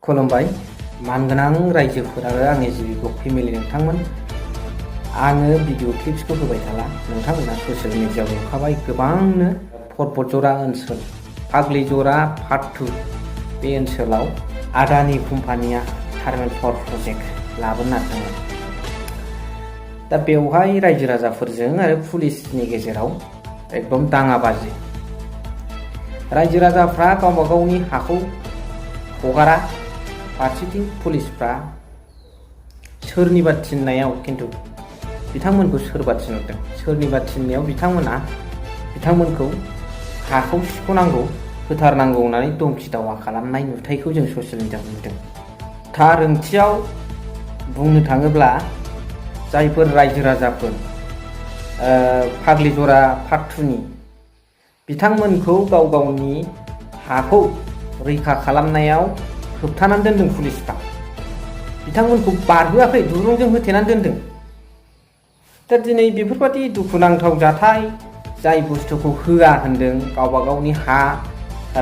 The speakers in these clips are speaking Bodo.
खुलुमबाय मानगोनां रायजोफोर आरो आंनि जिबिक फेमिलि नोंथांमोन। आङो भिडिअ क्लिप्सखौ होबाय थाला, नोंथांमोना ससियेल मिडियायाव नुखाबाय गोबांनो। पर्बतजरा ओनसोल फाग्लिजरा पार्ट 2 बे ओनसोलाव आदानि कम्पानिया टार्मिनेल पावार प्रजेक्ट लाबोनो नागिरदोंमोन। दा बेवहाय रायजो राजाफोरजों आरो पुलिसनि गेजेराव एकदम दाङाबाजि। रायजो राजाफ्रा गावबा गावनि हाखौ हगारा, फारसेथिं पुलिसफ्रा सोरनिबा थिननायाव खिन्थु बिथांमोनखौ सोरबा थिनहरदों, सोरनिबा थिननायाव बिथांमोनखौ हाखौ सिख'नांगौ होथारनांगौ होननानै धमखि दावा खालामनाय नुथायखौ जों ससियेल मिडियायाव नुदों। थार ओंथियाव बुंनो थाङोब्ला जायफोर रायजो राजाफोर फाग्लिजरा पार्ट 2 नि बिथांमोनखौ गाव गावनि हाखौ रैखा खालामनायाव होबथानानै दोनदों पुलिसफ्रा, बिथांमोनखौ बारहोआखै, दुरुंजों होथेनानै दोनदों। दा दिनै बेफोरबादि दुखुनांथाव जाथाय, जाय बुस्थुखौ होआ होनदों गावबा गावनि हा,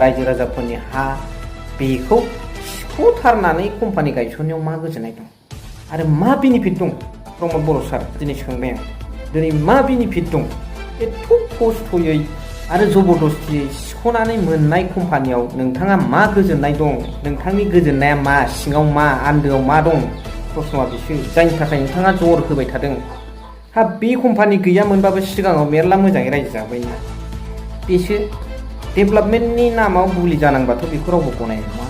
रायजो राजाफोरनि हा, बेखौ सिख'थारनानै कम्पानि गायसननायाव मा गोजोननाय दं आरो मा बेनिफिट दं? प्रमद बर' सार, दिनै सोंबाय आं, दिनै मा बेनिफिट दं? एथ' खस्थ'यै आरो जबरदस्तियै सिख'नानै मोननाय कम्पानियाव नोंथाङा मा गोजोननाय दं? नोंथांनि गोजोननाया मा? सिङाव मा, आन्दोआव मा दं? प्रश्नआ बिसो, जायनि थाखाय नोंथाङा जर होबाय थादों। बे कम्पानि गैयामोनबाबो सिगाङाव मेरला मोजाङै रायजो जाबायना। बेसो डेभेलपमेन्टनि नामाव बुलि जानांबाथ' बेखौ रावबो गनायनाय नङा।